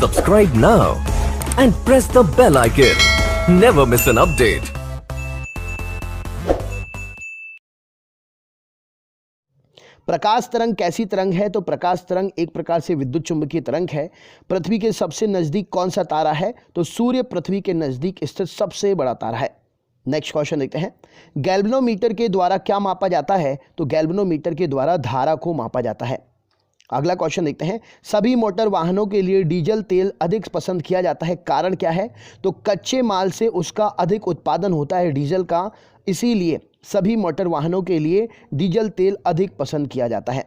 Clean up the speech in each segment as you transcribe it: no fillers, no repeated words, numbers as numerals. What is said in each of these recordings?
Subscribe now and press the bell icon. Never miss an update. प्रकाश तरंग कैसी तरंग है? तो प्रकाश तरंग एक प्रकार से विद्युत चुंबकीय तरंग है। पृथ्वी के सबसे नजदीक कौन सा तारा है? तो सूर्य पृथ्वी के नजदीक स्थित सबसे बड़ा तारा है। नेक्स्ट क्वेश्चन देखते हैं, गैल्वेनोमीटर के द्वारा क्या मापा जाता है? तो गैल्वेनोमीटर के द्वारा धारा को मापा जाता है। अगला क्वेश्चन देखते हैं, सभी मोटर वाहनों के लिए डीजल तेल अधिक पसंद किया जाता है, कारण क्या है? तो कच्चे माल से उसका अधिक उत्पादन होता है डीजल का, इसीलिए सभी मोटर वाहनों के लिए डीजल तेल अधिक पसंद किया जाता है।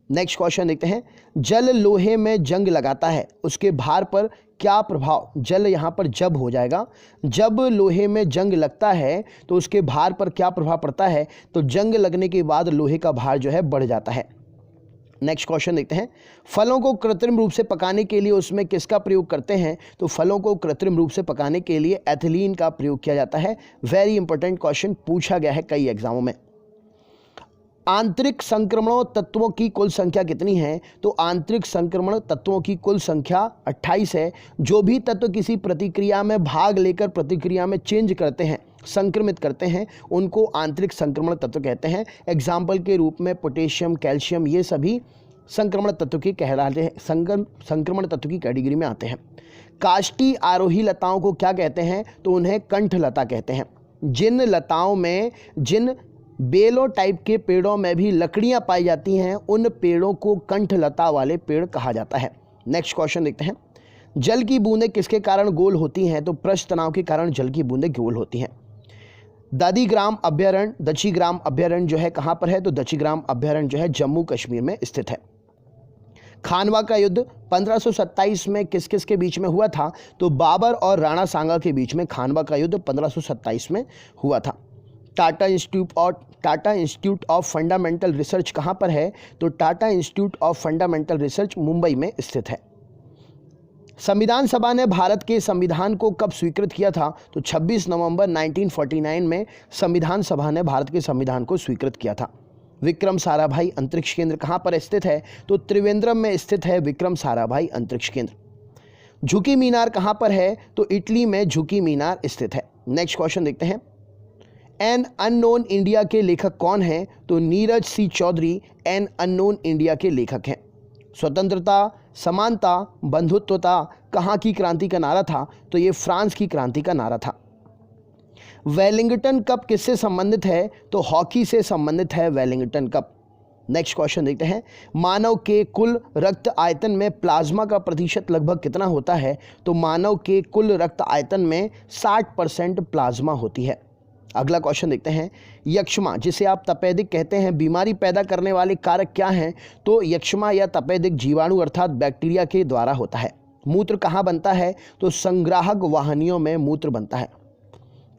नेक्स्ट क्वेश्चन देखते हैं, जल लोहे में जंग लगाता है, उसके भार पर क्या प्रभाव? जल यहाँ पर जब हो जाएगा, जब लोहे में जंग लगता है तो उसके भार पर क्या प्रभाव पड़ता है? तो जंग लगने के बाद लोहे का भार जो है बढ़ जाता है। नेक्स्ट क्वेश्चन देखते हैं, फलों को कृत्रिम रूप से पकाने के लिए उसमें किसका प्रयोग करते हैं? तो फलों को कृत्रिम रूप से पकाने के लिए एथिलीन का प्रयोग किया जाता है। वेरी इंपॉर्टेंट क्वेश्चन पूछा गया है कई एग्जामों में। आंतरिक संक्रमण तत्वों की कुल संख्या कितनी है? तो आंतरिक संक्रमण तत्वों की कुल संख्या 28 है। जो भी तत्व किसी प्रतिक्रिया में भाग लेकर प्रतिक्रिया में चेंज करते हैं, संक्रमित करते हैं, उनको आंतरिक संक्रमण तत्व कहते हैं। एग्जाम्पल के रूप में पोटेशियम, कैल्शियम, ये सभी संक्रमण तत्व की कहलाते हैं, संक्रमण तत्व की कैटेगरी में आते हैं। काष्ठी आरोही लताओं को क्या कहते हैं? तो उन्हें कंठ लता कहते हैं। जिन लताओं में, जिन बेलों टाइप के पेड़ों में भी लकड़ियां पाई जाती हैं, उन पेड़ों को कंठ लता वाले पेड़ कहा जाता है। नेक्स्ट क्वेश्चन देखते हैं, जल की बूंदें किसके कारण गोल होती हैं? तो पृष्ठ तनाव के कारण जल की बूंदें गोल होती हैं। दादीग्राम अभ्यारण्य, दक्षीग्राम अभ्यारण्य जो है कहाँ पर है? तो दक्षीग्राम अभ्यारण्य जो है जम्मू कश्मीर में स्थित है। खानवा का युद्ध 1527 में किस किस के बीच में हुआ था? तो बाबर और राणा सांगा के बीच में खानवा का युद्ध 1527 में हुआ था। Tata institute of fundamental research कहाँ पर है? तो Tata institute of fundamental research Mumbai में स्थित है। संविधान सभा ने भारत के संविधान को कब स्वीकृत किया था? तो 26 नवंबर 1949 में संविधान सभा ने भारत के संविधान को स्वीकृत किया था। विक्रम साराभाई अंतरिक्ष केंद्र कहाँ पर स्थित है? तो त्रिवेंद्रम में स्थित है विक्रम साराभाई अंतरिक्ष केंद्र। झुकी मीनार कहाँ पर है? तो इटली में झुकी मीनार स्थित है। नेक्स्ट क्वेश्चन देखते हैं, एन अननोन इंडिया के लेखक कौन हैं? तो नीरज सी चौधरी एन अननोन इंडिया के लेखक हैं। स्वतंत्रता, समानता, बंधुत्वता कहाँ की क्रांति का नारा था? तो ये फ्रांस की क्रांति का नारा था। वेलिंगटन कप किससे संबंधित है? तो हॉकी से संबंधित है वेलिंगटन कप। नेक्स्ट क्वेश्चन देखते हैं, मानव के कुल रक्त आयतन में प्लाज्मा का प्रतिशत लगभग कितना होता है? तो मानव के कुल रक्त आयतन में 60% प्लाज्मा होती है। अगला क्वेश्चन देखते हैं, यक्ष्मा जिसे आप तपेदिक कहते हैं, बीमारी पैदा करने वाले कारक क्या हैं? तो यक्ष्मा या तपेदिक जीवाणु अर्थात बैक्टीरिया के द्वारा होता है। मूत्र कहाँ बनता है? तो संग्राहक वाहिनियों में मूत्र बनता है।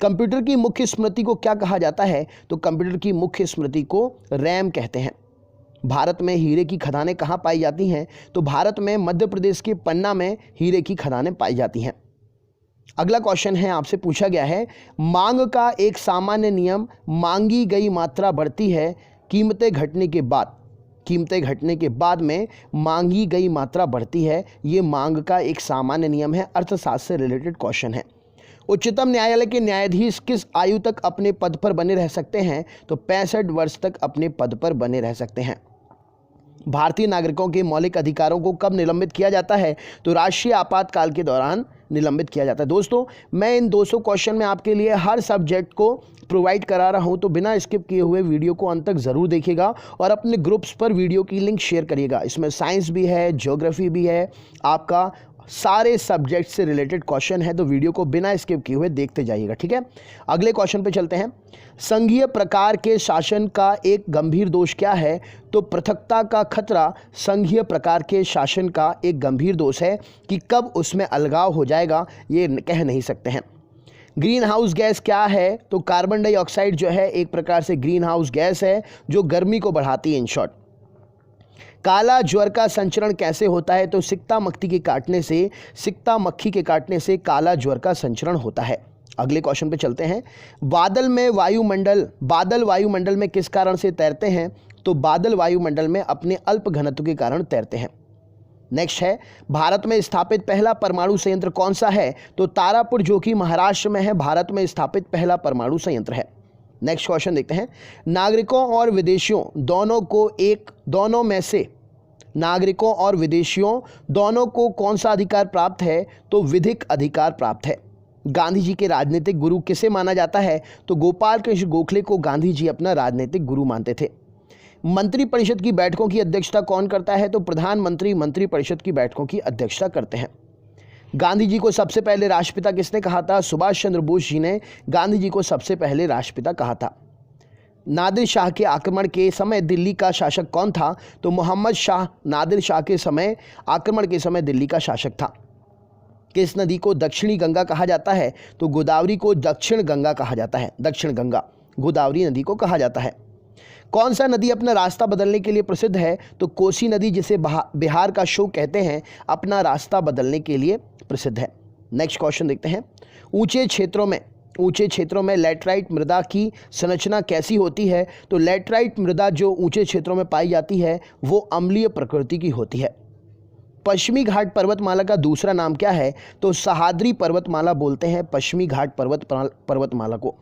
कंप्यूटर की मुख्य स्मृति को क्या कहा जाता है? तो कंप्यूटर की मुख्य स्मृति को रैम कहते हैं। भारत में हीरे की खदानें कहाँ पाई जाती हैं? तो भारत में मध्य प्रदेश के पन्ना में हीरे की खदानें पाई जाती हैं। अगला क्वेश्चन है, आपसे पूछा गया है, मांग का एक सामान्य नियम, मांगी गई मात्रा बढ़ती है कीमतें घटने के बाद। कीमतें घटने के बाद में मांगी गई मात्रा बढ़ती है, ये मांग का एक सामान्य नियम है। अर्थशास्त्र से रिलेटेड क्वेश्चन है। उच्चतम न्यायालय के न्यायाधीश किस आयु तक अपने पद पर बने रह सकते हैं? तो 65 वर्ष तक अपने पद पर बने रह सकते हैं। भारतीय नागरिकों के मौलिक अधिकारों को कब निलंबित किया जाता है? तो राष्ट्रीय आपातकाल के दौरान निलंबित किया जाता है। दोस्तों, मैं इन 200 क्वेश्चन में आपके लिए हर सब्जेक्ट को प्रोवाइड करा रहा हूं, तो बिना स्किप किए हुए वीडियो को अंत तक ज़रूर देखिएगा और अपने ग्रुप्स पर वीडियो की लिंक शेयर करिएगा। इसमें साइंस भी है, ज्योग्राफी भी है, आपका सारे सब्जेक्ट से रिलेटेड क्वेश्चन है, तो वीडियो को बिना स्किप किए हुए देखते जाइएगा, ठीक है। अगले क्वेश्चन पे चलते हैं, संघीय प्रकार के शासन का एक गंभीर दोष क्या है? तो पृथकता का खतरा संघीय प्रकार के शासन का एक गंभीर दोष है कि कब उसमें अलगाव हो जाएगा ये कह नहीं सकते हैं। ग्रीन हाउस गैस क्या है? तो कार्बन डाइऑक्साइड जो है एक प्रकार से ग्रीन हाउस गैस है जो गर्मी को बढ़ाती है, इन शॉर्ट। काला ज्वर का संचरण कैसे होता है? तो सिकता मक्खी के काटने से काला ज्वर का संचरण होता है। अगले क्वेश्चन पे चलते हैं, बादल वायुमंडल में किस कारण से तैरते हैं? तो बादल वायुमंडल में अपने अल्प घनत्व के कारण तैरते हैं। नेक्स्ट है, भारत में स्थापित पहला परमाणु संयंत्र कौन सा है? तो तारापुर, जो कि महाराष्ट्र में है, भारत में स्थापित पहला परमाणु संयंत्र है। नेक्स्ट क्वेश्चन देखते हैं, नागरिकों और विदेशियों दोनों में से नागरिकों और विदेशियों दोनों को कौन सा अधिकार प्राप्त है? तो विधिक अधिकार प्राप्त है। गांधी जी के राजनीतिक गुरु किसे माना जाता है? तो गोपाल कृष्ण गोखले को गांधी जी अपना राजनीतिक गुरु मानते थे। मंत्रिपरिषद की बैठकों की अध्यक्षता कौन करता है? तो प्रधानमंत्री मंत्रिपरिषद की बैठकों की अध्यक्षता करते हैं। गांधी जी को सबसे पहले राष्ट्रपिता किसने कहा था? सुभाष चंद्र बोस जी ने गांधी जी को सबसे पहले राष्ट्रपिता कहा था। नादिर शाह के आक्रमण के समय दिल्ली का शासक कौन था? तो मोहम्मद शाह नादिर शाह के समय आक्रमण के समय दिल्ली का शासक था। किस नदी को दक्षिणी गंगा कहा जाता है? तो गोदावरी को दक्षिण गंगा कहा जाता है। दक्षिण गंगा गोदावरी नदी को कहा जाता है। कौन सा नदी अपना रास्ता बदलने के लिए प्रसिद्ध है? तो कोसी नदी, जिसे बिहार का शोक कहते हैं, अपना रास्ता बदलने के लिए प्रसिद्ध है। नेक्स्ट क्वेश्चन देखते हैं, ऊंचे क्षेत्रों में लैटराइट मृदा की संरचना कैसी होती है? तो लैटराइट मृदा जो ऊंचे क्षेत्रों में पाई जाती है वो अम्लीय प्रकृति की होती है। पश्चिमी घाट पर्वतमाला का दूसरा नाम क्या है? तो सह्याद्री पर्वतमाला बोलते हैं पश्चिमी घाट पर्वतमाला को।